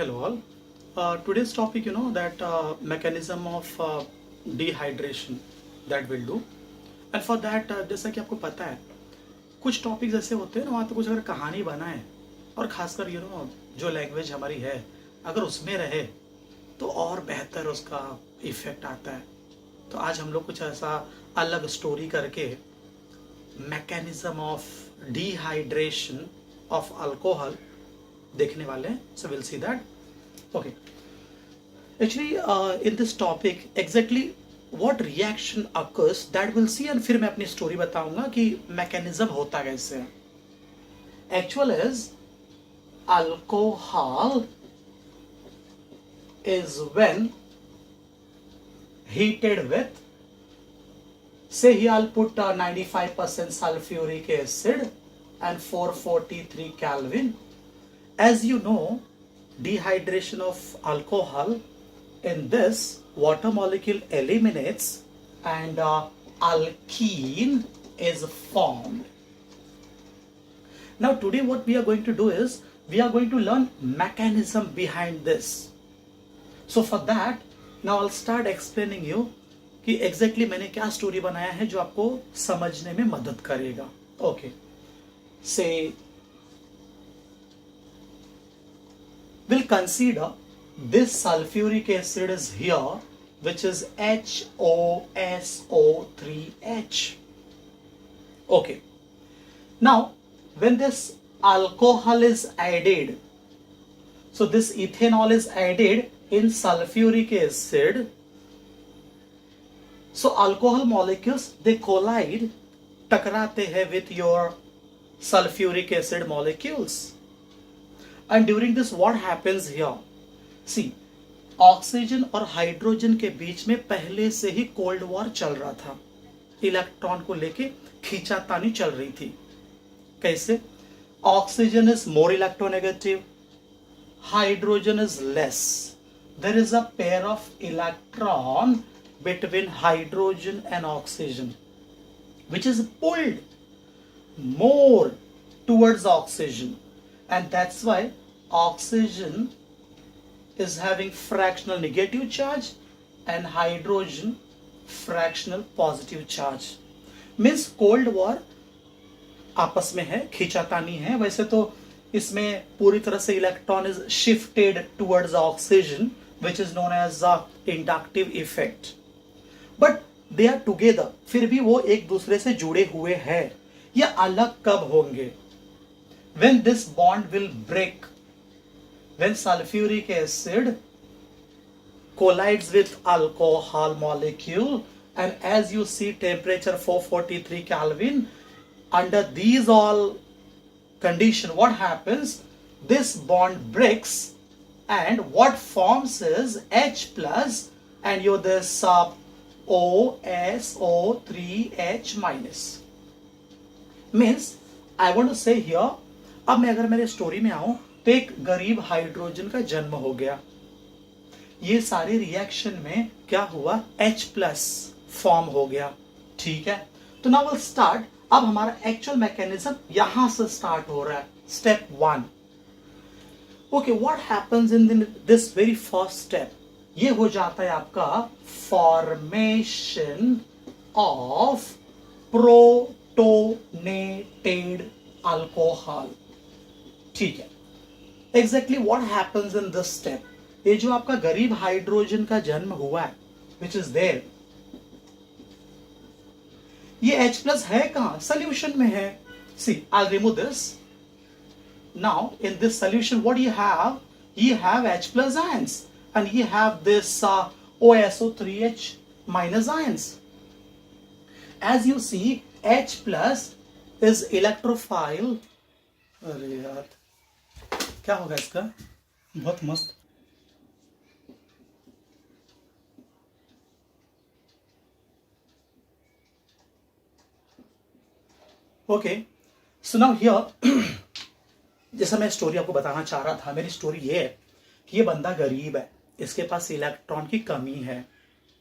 Hello all. Today's topic, that mechanism of dehydration that we'll do. And for that, जैसा कि आपको पता है, कुछ टॉपिक्स ऐसे होते हैं ना, वहाँ पे कुछ अगर कहानी बनाए और खासकर जो लैंग्वेज हमारी है, अगर उसमें रहे तो और बेहतर उसका इफेक्ट आता है. तो आज हम लोग कुछ ऐसा अलग स्टोरी करके mechanism of dehydration of alcohol देखने वाले हैं. So will see that. Okay, actually in this topic exactly what reaction occurs that will see, and फिर मैं अपनी स्टोरी बताऊंगा कि मैकेनिज्म होता कैसे है. Actual is alcohol is when heated with, say here I'll put 95% sulfuric acid and 443 Kelvin. As you know, dehydration of alcohol, in this water molecule eliminates and alkene is formed. Now today what we are going to do is we are going to learn mechanism behind this. So for that, now I'll start explaining you कि exactly मैंने क्या story बनाया है जो आपको समझने में मदद करेगा. Okay, say we'll consider this sulfuric acid is here, which is HOSO3H. Okay, now when this alcohol is added, so this ethanol is added in sulfuric acid, so alcohol molecules they collide, टकराते हैं with your sulfuric acid molecules, and during this what happens here, see oxygen और hydrogen के बीच में पहले से ही cold war चल रहा था. इलेक्ट्रॉन को लेके खींचातानी चल रही थी. कैसे? Oxygen is more electronegative, hydrogen is less. There is a pair of electron between hydrogen and oxygen, which is pulled more towards oxygen, and that's why oxygen is having fractional negative charge and hydrogen fractional positive charge. Means cold war आपस में है, खींचातानी है. वैसे तो इसमें पूरी तरह से electron is shifted towards oxygen, which is known as inductive effect, but they are together. फिर भी वो एक दूसरे से जुड़े हुए हैं. ये अलग कब होंगे? When this bond will break, when sulphuric acid collides with alcohol molecule, and as you see temperature 443 Kelvin, under these all condition what happens, this bond breaks and what forms is H plus and you this OSO3H minus. Means I want to say here, अब मैं अगर मेरे story में आऊं तो एक गरीब hydrogen का जन्म हो गया. ये सारे रिएक्शन में क्या हुआ? H प्लस फॉर्म हो गया. ठीक है, तो नाउ विल स्टार्ट. अब हमारा एक्चुअल मैकेनिज्म यहां से स्टार्ट हो रहा है. Step 1. Okay, what happens in this very first step? ये हो जाता है आपका फॉर्मेशन ऑफ प्रोटोनेटेड अल्कोहल. ठीक है, exactly what happens in this step? ये जो आपका गरीब हाइड्रोजन का जन्म हुआ है, विच इज देयर, ये H प्लस है कहां? सोल्यूशन में है. See I remove this. Now in this solution what you have? You have H plus ions and you have this OSO3H minus ions. As you see, H plus is electrophile. अरे यार क्या होगा इसका? बहुत मस्त. Okay, so now here जैसा मैं story आपको बताना चाह रहा था, मेरी स्टोरी ये है कि ये बंदा गरीब है, इसके पास इलेक्ट्रॉन की कमी है.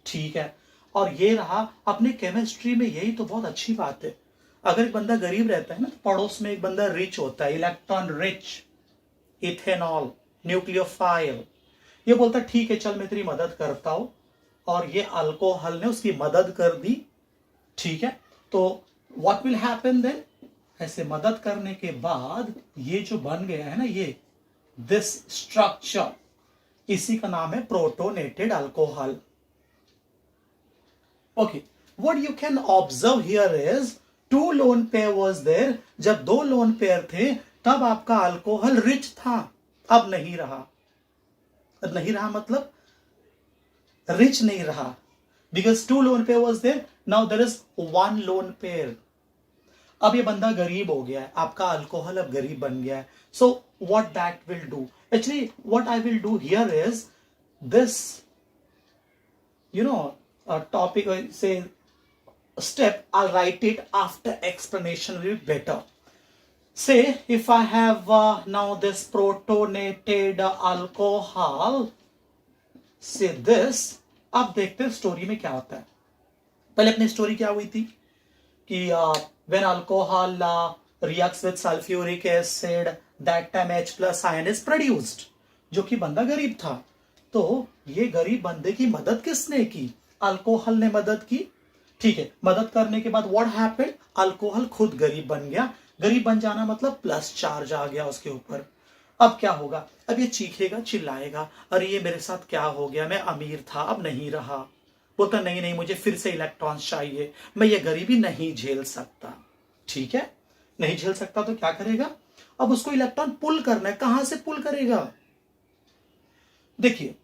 ठीक है, और ये रहा अपने केमिस्ट्री में. यही तो बहुत अच्छी बात है. अगर एक बंदा गरीब रहता है ना, पड़ोस में एक बंदा रिच होता है, इलेक्ट्रॉन रिच, इथेनॉल, न्यूक्लियोफाइल। ये बोलता ठीक है चल मैं तेरी मदद करता हूं, और ये अल्कोहल ने उसकी मदद कर दी। ठीक है, तो व्हाट विल हैपन देन, ऐसे मदद करने के बाद ये जो बन गया है ना, ये दिस स्ट्रक्चर, इसी का नाम है protonated alcohol. Okay, what you can observe here is two lone pair was there. जब दो लोन पेयर थे तब आपका अल्कोहल रिच था, अब नहीं रहा। नहीं रहा मतलब रिच नहीं रहा, because two lone pair was there, now there is one lone pair. अब ये बंदा गरीब हो गया है, आपका अल्कोहल अब गरीब बन गया है। So what that will do, actually what I will do here is this, you know, a topic, say step, I'll write it after explanation will be better. Say if I have now this protonated alcohol, say this, अब देखते हैं story में क्या होता है। पहले अपनी story क्या हुई थी कि when alcohol reacts with sulfuric acid, that time H plus ion is produced, जो कि बंदा गरीब था। तो ये गरीब बंदे की मदद किसने की, अल्कोहल ने मदद की। ठीक है, मदद करने के बाद व्हाट हैपेंड, अल्कोहल खुद गरीब बन गया। गरीब बन जाना मतलब प्लस चार्ज आ गया उसके ऊपर। अब क्या होगा, अब ये चीखेगा चिल्लाएगा, अरे ये मेरे साथ क्या हो गया, मैं अमीर था अब नहीं रहा। बोलता नहीं नहीं मुझे फिर से इलेक्ट्रॉन्स चाहिए, मैं ये गरीबी नहीं झेल सकता। ठीक है, नहीं झेल सकता तो क्या करेगा, अब उसको इलेक्ट्रॉन पुल करना है। कहां से पुल करेगा, देखिए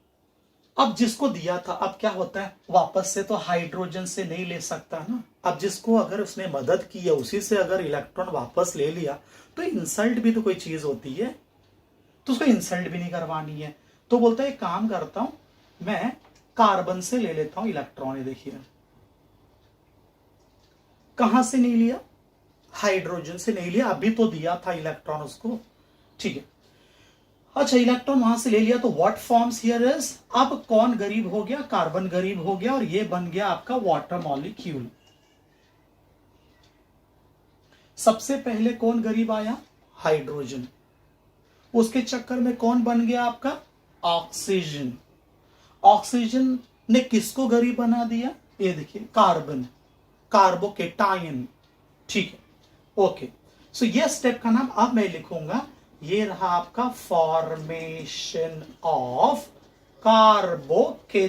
अब जिसको दिया था, अब क्या होता है, वापस से तो हाइड्रोजन से नहीं ले सकता ना। अब जिसको अगर उसने मदद की है उसी से अगर इलेक्ट्रॉन वापस ले लिया तो इंसल्ट भी तो कोई चीज होती है, तो उसको इंसल्ट भी नहीं करवानी है। तो बोलता है एक काम करता हूं, मैं कार्बन से ले लेता हूं इलेक्ट्रॉन। देखिए कहां से नहीं लिया, हाइड्रोजन से नहीं लिया, अभी तो दिया था इलेक्ट्रॉन उसको। ठीक है, अच्छा इलेक्ट्रॉन वहां से ले लिया, तो व्हाट फॉर्म्स हियर इज, अब कौन गरीब हो गया, कार्बन गरीब हो गया, और ये बन गया आपका वाटर मॉलिक्यूल। सबसे पहले कौन गरीब आया, हाइड्रोजन। उसके चक्कर में कौन बन गया आपका, ऑक्सीजन। ऑक्सीजन ने किसको गरीब बना दिया, ये देखिए कार्बन, कार्बोकेटायन। ठीक है, ओके, सो ये स्टेप का नाम अब मैं लिखूंगा, ये रहा आपका formation of carbocation.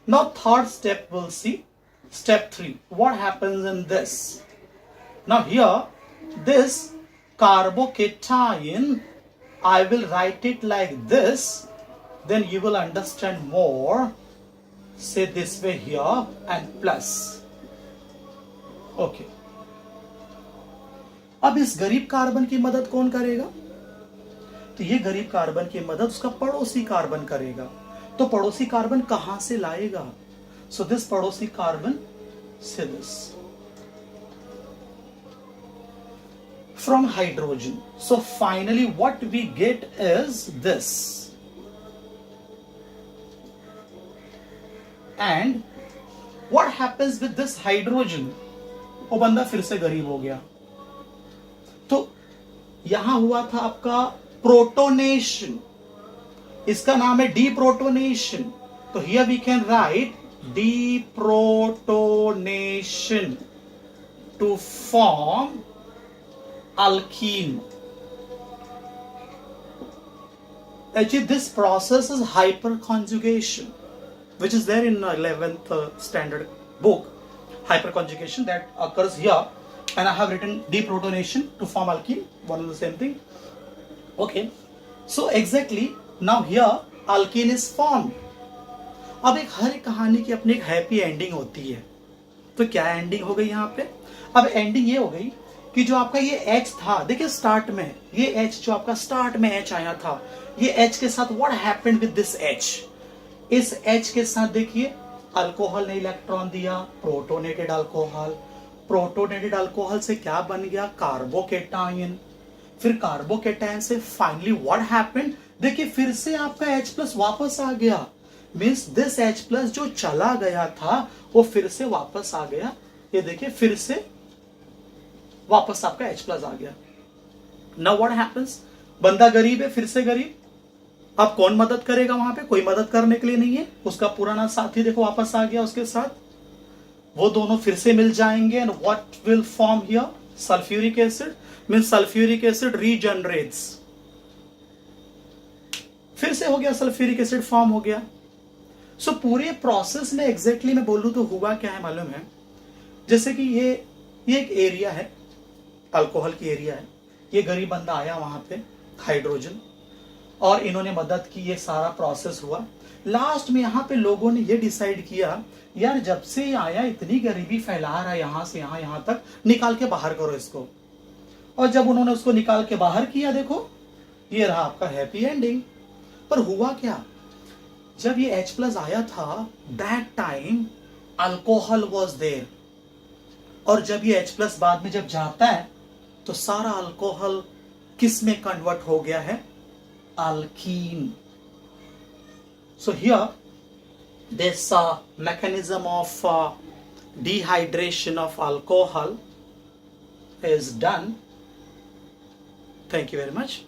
Now third step will see, step 3, what happens in this, now here this carbocation I will write it like this, then you will understand more. Say this way here and plus, okay. अब इस गरीब carbon की मदद कौन करेगा, तो ये गरीब कार्बन की मदद उसका पड़ोसी कार्बन करेगा। तो पड़ोसी कार्बन कहां से लाएगा, सो दिस पड़ोसी कार्बन से this from hydrogen. So finally what we get is this, and what happens with this hydrogen, वो बंदा फिर से गरीब हो गया। तो यहां हुआ था आपका प्रोटोनेशन, इसका नाम है डीप्रोटोनेशन। तो here we can write deprotonation to form alkene. Actually this process is hyperconjugation, which is there in 11th standard book. Hyperconjugation that occurs here, and I have written deprotonation to form alkene, one and the same thing. Okay, so exactly now here alkene is formed. अब एक हर एक कहानी की अपनी एक happy ending होती है, तो क्या एंडिंग हो गई यहाँ पे, अब एंडिंग ये हो गई कि जो आपका ये H था, देखिए स्टार्ट में ये H जो आपका स्टार्ट में H आया था, ये H के साथ what happened with this H, इस H के साथ देखिए अल्कोहल ने इलेक्ट्रॉन दिया, प्रोटोनेटेड अल्कोहल। प्रोटोनेटेड अल्कोहल से क्या बन गया, कार्बोकेटायन। फिर कार्बोकेटायन से फाइनली व्हाट हैपेंड, देखिए फिर से आपका H प्लस वापस आ गया, मीन्स दिस H प्लस जो चला गया था वो फिर से वापस आ गया। ये देखिए फिर से वापस आपका H प्लस आ गया। नाउ व्हाट हैपेंस, बंदा गरीब है, फिर से गरीब। अब कौन मदद करेगा वहां पे? कोई मदद करने के लिए नहीं है। उसका पुराना साथी देखो वापस आ गया उसके साथ, वो दोनों फिर से मिल जाएंगे। And what will form here? Sulphuric acid. Means sulphuric acid regenerates, फिर से हो गया, सल्फ्यूरिक एसिड फॉर्म हो गया। सो पूरे प्रोसेस में एग्जैक्टली मैं बोलूं तो हुआ क्या है मालूम है? जैसे कि ये एक एरिया है, अल्कोहल की एरिया है। ये गरीब बंदा आया वहां पे, हाइड्रोजन, और इन्होंने मदद की, ये सारा प्रोसेस हुआ। लास्ट में यहाँ पे लोगों ने ये डिसाइड किया, यार जब से ये आया इतनी गरीबी फैला रहा है, यहां से यहां तक, निकाल के बाहर करो इसको। और जब उन्होंने उसको निकाल के बाहर किया, देखो ये रहा आपका हैप्पी एंडिंग। पर हुआ क्या? जब ये H+ आया था, that time alcohol was there. और जब ये H+ बाद में जब जाता है तो सारा अल्कोहल किस में कन्वर्ट हो गया है? Alkyne. So here this mechanism of dehydration of alcohol is done. Thank you very much.